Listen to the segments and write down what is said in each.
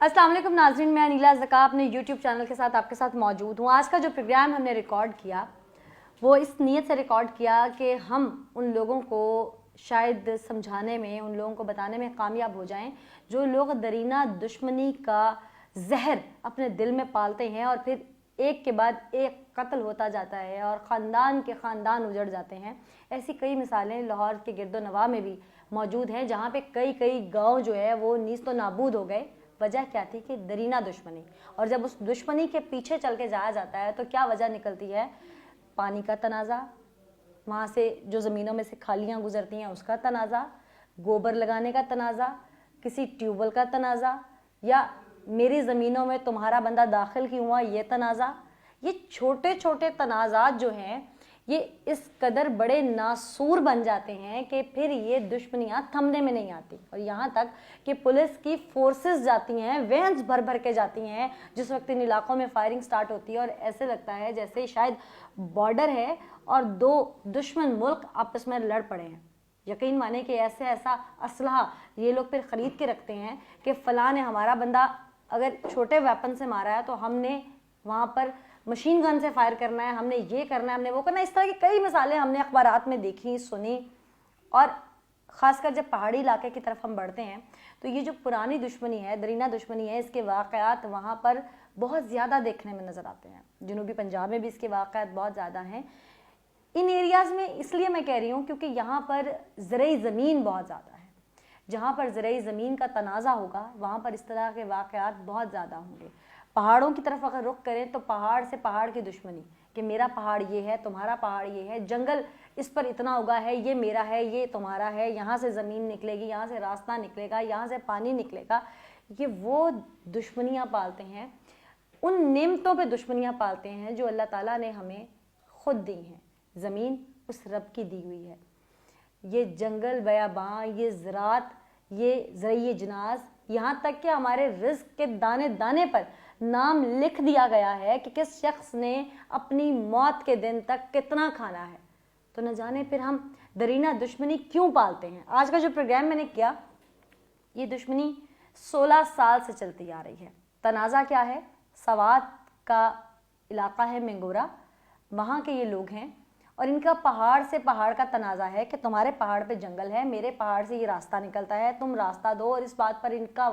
अस्सलाम वालेकुम नाज़रीन, मैं अनीला ज़का अपने यूट्यूब चैनल के साथ आपके साथ मौजूद हूँ। आज का जो प्रोग्राम हमने रिकॉर्ड किया वो इस नीयत से रिकॉर्ड किया कि हम उन लोगों को शायद समझाने में, उन लोगों को बताने में कामयाब हो जाएं जो लोग दरीना दुश्मनी का जहर अपने दिल में पालते हैं और फिर एक के बाद एक कत्ल होता जाता है और ख़ानदान के ख़ानदान उजड़ जाते हैं। ऐसी कई मिसालें लाहौर के गिरदो नवाह में भी मौजूद हैं, जहाँ पे कई कई गाँव जो है वो नीस्त व नाबूद हो गए। वजह क्या थी कि दरीना दुश्मनी। और जब उस दुश्मनी के पीछे चल के जाया जाता है तो क्या वजह निकलती है? पानी का तनाज़ा, वहाँ से जो ज़मीनों में से खालियाँ गुजरती हैं उसका तनाज़ा, गोबर लगाने का तनाज़ा, किसी ट्यूबवेल का तनाज़ा, या मेरी ज़मीनों में तुम्हारा बंदा दाखिल क्यों हुआ, ये तनाज़ा। ये छोटे छोटे तनाज़ात जो हैं ये इस कदर बड़े नासूर बन जाते हैं कि फिर ये दुश्मनियाँ थमने में नहीं आती। और यहाँ तक कि पुलिस की फोर्सेस जाती हैं, वैन्स भर भर के जाती हैं जिस वक्त इन इलाकों में फायरिंग स्टार्ट होती है और ऐसे लगता है जैसे शायद बॉर्डर है और दो दुश्मन मुल्क आपस में लड़ पड़े हैं। यकीन माने कि ऐसा असलहा ये लोग फिर ख़रीद के रखते हैं कि फ़लाँ ने हमारा बंदा अगर छोटे वेपन से मारा है तो हमने वहाँ पर मशीन गन से फायर करना है, हमने ये करना है, हमने वो करना है। इस तरह की कई मिसालें हमने अखबारात में देखी, सुनी। और ख़ासकर जब पहाड़ी इलाके की तरफ हम बढ़ते हैं तो ये जो पुरानी दुश्मनी है, दरीना दुश्मनी है, इसके वाक़यात वहाँ पर बहुत ज़्यादा देखने में नज़र आते हैं। जनूबी पंजाब में भी इसके वाक़यात बहुत ज़्यादा हैं इन एरियाज़ में। इसलिए मैं कह रही हूँ क्योंकि यहाँ पर ज़रई ज़मीन बहुत ज़्यादा है। जहाँ पर ज़रई ज़मीन का तनाज़ा होगा वहाँ पर इस तरह के वाक़यात बहुत ज़्यादा होंगे। पहाड़ों की तरफ अगर रुख करें तो पहाड़ से पहाड़ की दुश्मनी कि मेरा पहाड़ ये है, तुम्हारा पहाड़ ये है, जंगल इस पर इतना उगा है, ये मेरा है, ये तुम्हारा है, यहाँ से ज़मीन निकलेगी, यहाँ से रास्ता निकलेगा, यहाँ से पानी निकलेगा। ये वो दुश्मनियाँ पालते हैं, उन नेमतों पे दुश्मनियाँ पालते हैं जो अल्लाह ताला ने हमें खुद दी हैं। ज़मीन उस रब की दी हुई है। ये जंगल बयाबां, ये ज़रात, ये ज़रई जनाज़, यहाँ तक कि हमारे रिज़्क़ के दाने दाने पर नाम लिख दिया गया है कि किस शख्स ने अपनी मौत के दिन तक कितना खाना है। तो न जाने फिर हम दरीना दुश्मनी क्यों पालते हैं। आज का जो प्रोग्राम मैंने किया, ये दुश्मनी 16 साल से चलती आ रही है। तनाज़ा क्या है? सवात का इलाका है मेंगोरा, वहाँ के ये लोग हैं और इनका पहाड़ से पहाड़ का तनाज़ा है कि तुम्हारे पहाड़ पे जंगल है, मेरे पहाड़ से ये रास्ता निकलता है, तुम रास्ता दो। और इस बात पर इनका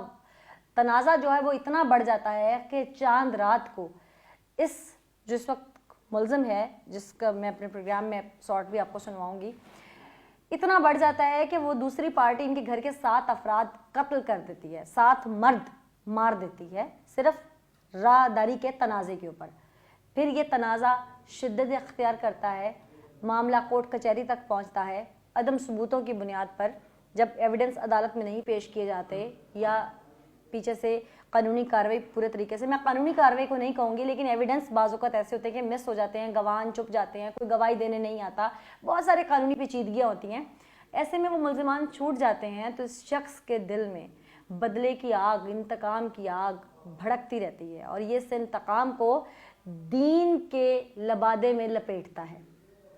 तनाज़ा जो है वो इतना बढ़ जाता है कि चांद रात को इस जिस वक्त मुलज़िम है, जिसका मैं अपने प्रोग्राम में शॉर्ट भी आपको सुनवाऊंगी, इतना बढ़ जाता है कि वो दूसरी पार्टी इनके घर के 7 अफराद कत्ल कर देती है, 7 मर्द मार देती है सिर्फ राहदारी के तनाज़े के ऊपर। फिर ये तनाज़ा शिद्दत अख्तियार करता है, मामला कोर्ट कचहरी तक पहुंचता है। अदम सबूतों की बुनियाद पर जब एविडेंस अदालत में नहीं पेश किए जाते या पीछे से कानूनी कार्रवाई पूरे तरीके से, मैं कानूनी कार्रवाई को नहीं कहूँगी, लेकिन एविडेंस बाज़ौक़ात ऐसे होते हैं कि मिस हो जाते हैं, गवाह चुप जाते हैं, कोई गवाही देने नहीं आता, बहुत सारे कानूनी पेचीदगियाँ होती हैं। ऐसे में वो मुल्ज़िमान छूट जाते हैं तो इस शख्स के दिल में बदले की आग, इंतकाम की आग भड़कती रहती है और ये इस इंतकाम को दीन के लबादे में लपेटता है।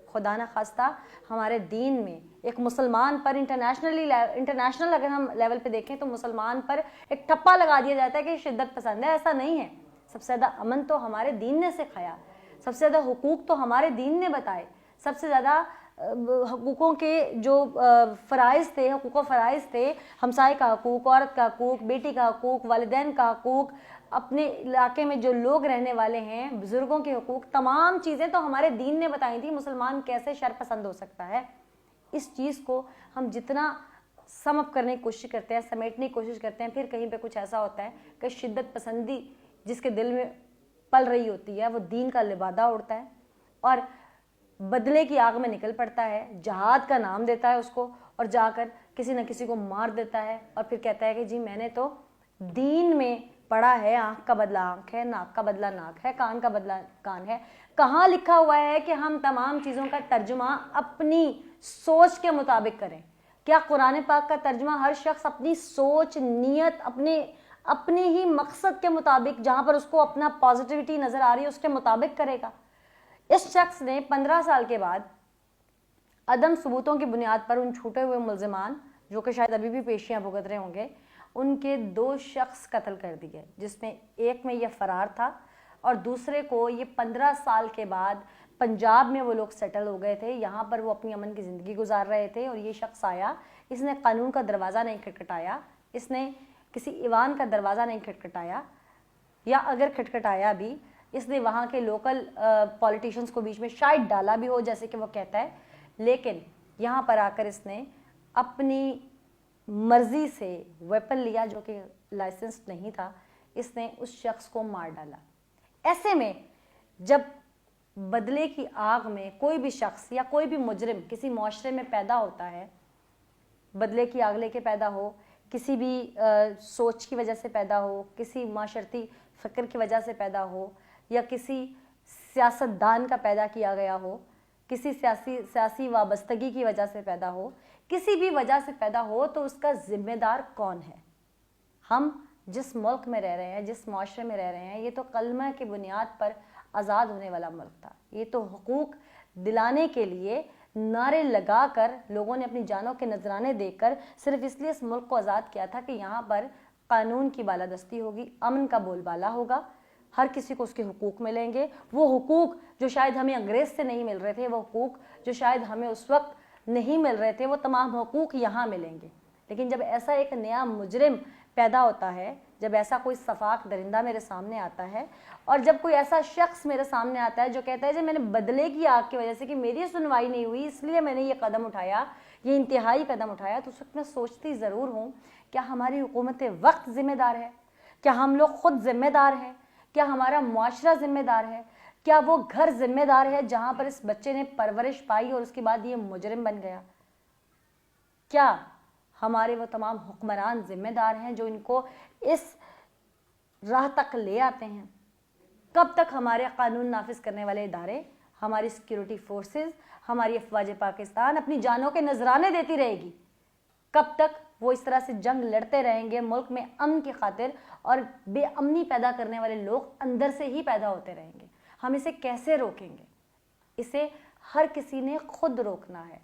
खुदा न खास्ता हमारे दीन में एक मुसलमान पर इंटरनेशनल अगर हम लेवल पे देखें तो मुसलमान पर एक ठप्पा लगा दिया जाता है कि शिद्दत पसंद है। ऐसा नहीं है। सबसे ज़्यादा अमन तो हमारे दीन ने सिखाया, सबसे ज़्यादा हुकूक तो हमारे दीन ने बताए, सबसे ज़्यादा हकूक़ों के जो फ़राइज़ थे, हकूक़ फ़राइज़ थे, हमसाए का हकूक़, औरत का हकूक़, बेटी का हकूक़, वालिदैन का हकूक़, अपने इलाके में जो लोग रहने वाले हैं, बुज़ुर्गों के हकूक़, तमाम चीज़ें तो हमारे दीन ने बताई थी। मुसलमान कैसे शर पसंद हो सकता है? इस चीज़ को हम जितना सम अप करने की कोशिश करते हैं, समेटने की कोशिश करते हैं, फिर कहीं पे कुछ ऐसा होता है कि शिद्दत पसंदी जिसके दिल में पल रही होती है वो दीन का लिबादा उड़ता है और बदले की आग में निकल पड़ता है, जहाद का नाम देता है उसको और जाकर किसी न किसी को मार देता है और फिर कहता है कि जी मैंने तो दीन में पढ़ा है, आँख का बदला आँख है, नाक का बदला नाक है, कान का बदला कान है। कहाँ लिखा हुआ है कि हम तमाम चीज़ों का तर्जुमा अपनी सोच के मुताबिक करें? क्या कुरान पाक का तर्जुमा हर शख्स अपनी सोच, नीयत, अपने ही मकसद के मुताबिक, जहाँ पर उसको अपना पॉजिटिविटी नज़र आ रही है, उसके मुताबिक करेगा? इस शख्स ने 15 साल के बाद अदम सबूतों की बुनियाद पर उन छूटे हुए मुल्ज़िमान जो कि शायद अभी भी पेशियाँ भुगत रहे होंगे, ان کے 2 شخص قتل کر دیے، جس میں ایک میں یہ فرار تھا اور دوسرے کو یہ 15 سال کے بعد پنجاب میں وہ لوگ سیٹل ہو گئے تھے، یہاں پر وہ اپنی امن کی زندگی گزار رہے تھے، اور یہ شخص آیا، اس نے قانون کا دروازہ نہیں کھٹکھٹایا، اس نے کسی ایوان کا دروازہ نہیں کھٹکھٹایا، یا اگر کھٹکھٹایا بھی اس نے وہاں کے لوکل پولیٹیشنز کو بیچ میں شاید ڈالا بھی ہو جیسے کہ وہ کہتا ہے، لیکن یہاں پر آ کر اس نے اپنی مرضی سے ویپن لیا جو کہ لائسنس نہیں تھا، اس نے اس شخص کو مار ڈالا۔ ایسے میں جب بدلے کی آگ میں کوئی بھی شخص یا کوئی بھی مجرم کسی معاشرے میں پیدا ہوتا ہے، بدلے کی آگ لے کے پیدا ہو، کسی بھی سوچ کی وجہ سے پیدا ہو، کسی معاشرتی فکر کی وجہ سے پیدا ہو، یا کسی سیاستدان کا پیدا کیا گیا ہو، کسی سیاسی وابستگی کی وجہ سے پیدا ہو، کسی بھی وجہ سے پیدا ہو، تو اس کا ذمہ دار کون ہے؟ ہم جس ملک میں رہ رہے ہیں، جس معاشرے میں رہ رہے ہیں، یہ تو کلمہ کی بنیاد پر آزاد ہونے والا ملک تھا، یہ تو حقوق دلانے کے لیے نعرے لگا کر لوگوں نے اپنی جانوں کے نذرانے دے کر صرف اس لیے اس ملک کو آزاد کیا تھا کہ یہاں پر قانون کی بالادستی ہوگی، امن کا بول بالا ہوگا، ہر کسی کو اس کے حقوق ملیں گے، وہ حقوق جو شاید ہمیں انگریز سے نہیں مل رہے تھے، وہ حقوق جو شاید ہمیں اس وقت نہیں مل رہے تھے، وہ تمام حقوق یہاں ملیں گے۔ لیکن جب ایسا ایک نیا مجرم پیدا ہوتا ہے، جب ایسا کوئی صفاق درندہ میرے سامنے آتا ہے، اور جب کوئی ایسا شخص میرے سامنے آتا ہے جو کہتا ہے کہ میں نے بدلے کی آگ کی وجہ سے کہ میری سنوائی نہیں ہوئی اس لیے میں نے یہ قدم اٹھایا، یہ انتہائی قدم اٹھایا، تو اس وقت میں سوچتی ضرور ہوں کیا ہماری حکومت وقت ذمہ دار ہے؟ کیا ہم لوگ خود ذمہ دار ہیں؟ کیا ہمارا معاشرہ ذمہ دار ہے؟ کیا وہ گھر ذمہ دار ہے جہاں پر اس بچے نے پرورش پائی اور اس کے بعد یہ مجرم بن گیا؟ کیا ہمارے وہ تمام حکمران ذمہ دار ہیں جو ان کو اس راہ تک لے آتے ہیں؟ کب تک ہمارے قانون نافذ کرنے والے ادارے، ہماری سیکیورٹی فورسز، ہماری افواج پاکستان اپنی جانوں کے نذرانے دیتی رہے گی؟ کب تک وہ اس طرح سے جنگ لڑتے رہیں گے ملک میں امن کی خاطر، اور بے امنی پیدا کرنے والے لوگ اندر سے ہی پیدا ہوتے رہیں گے؟ ہم اسے کیسے روکیں گے؟ اسے ہر کسی نے خود روکنا ہے،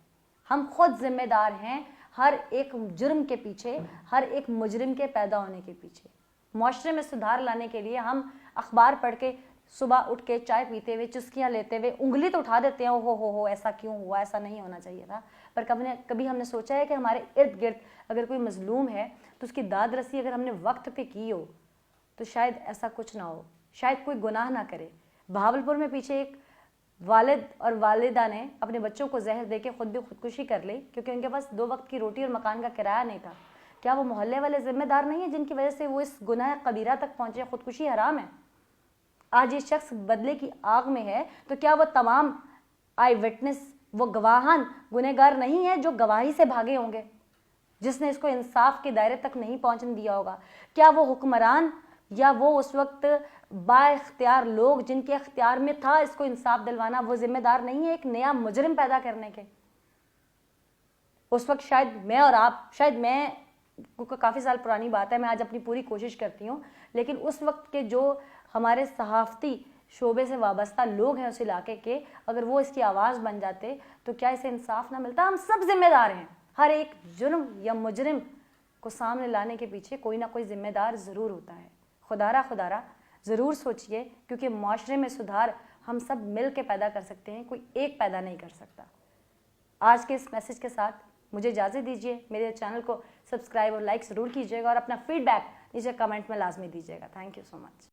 ہم خود ذمہ دار ہیں ہر ایک جرم کے پیچھے، ہر ایک مجرم کے پیدا ہونے کے پیچھے۔ معاشرے میں سدھار لانے کے لیے ہم اخبار پڑھ کے صبح اٹھ کے چائے پیتے ہوئے چسکیاں لیتے ہوئے انگلی تو اٹھا دیتے ہیں، ہو ایسا کیوں ہوا، ایسا نہیں ہونا چاہیے تھا، پر کبھی ہم نے سوچا ہے کہ ہمارے ارد گرد اگر کوئی مظلوم ہے تو اس کی داد رسی اگر ہم نے وقت پہ کی ہو تو شاید ایسا کچھ نہ ہو، شاید کوئی گناہ نہ کرے۔ بہاولپور میں پیچھے ایک والد اور والدہ نے اپنے بچوں کو زہر دے کے خود بھی خودکشی کر لی کیونکہ ان کے پاس 2 وقت کی روٹی اور مکان کا کرایہ نہیں تھا۔ کیا وہ محلے والے ذمہ دار نہیں ہیں جن کی وجہ سے وہ اس گناہ کبیرہ تک پہنچے؟ خودکشی حرام ہے۔ آج یہ شخص بدلے کی آگ میں ہے تو کیا وہ تمام آئی وٹنس، وہ گواہان گنہگار نہیں ہیں جو گواہی سے بھاگے ہوں گے، جس نے اس کو انصاف کے دائرے تک نہیں پہنچنے دیا ہوگا؟ کیا وہ حکمران یا وہ اس وقت با اختیار لوگ جن کے اختیار میں تھا اس کو انصاف دلوانا، وہ ذمہ دار نہیں ہے ایک نیا مجرم پیدا کرنے کے؟ اس وقت شاید میں اور آپ، شاید میں کافی سال پرانی بات ہے، میں آج اپنی پوری کوشش کرتی ہوں، لیکن اس وقت کے جو ہمارے صحافتی شعبے سے وابستہ لوگ ہیں اس علاقے کے، اگر وہ اس کی آواز بن جاتے تو کیا اسے انصاف نہ ملتا؟ ہم سب ذمہ دار ہیں، ہر ایک جرم یا مجرم کو سامنے لانے کے پیچھے کوئی نہ کوئی ذمہ دار ضرور ہوتا ہے۔ خدا را ضرور سوچئے، کیونکہ معاشرے میں سدھار ہم سب مل کے پیدا کر سکتے ہیں، کوئی ایک پیدا نہیں کر سکتا۔ آج کے اس میسج کے ساتھ مجھے اجازت دیجیے، میرے چینل کو سبسکرائب اور لائک ضرور کیجیے گا، اور اپنا فیڈ بیک نیچے کمنٹ میں لازمی دیجیے گا۔ Thank you so much.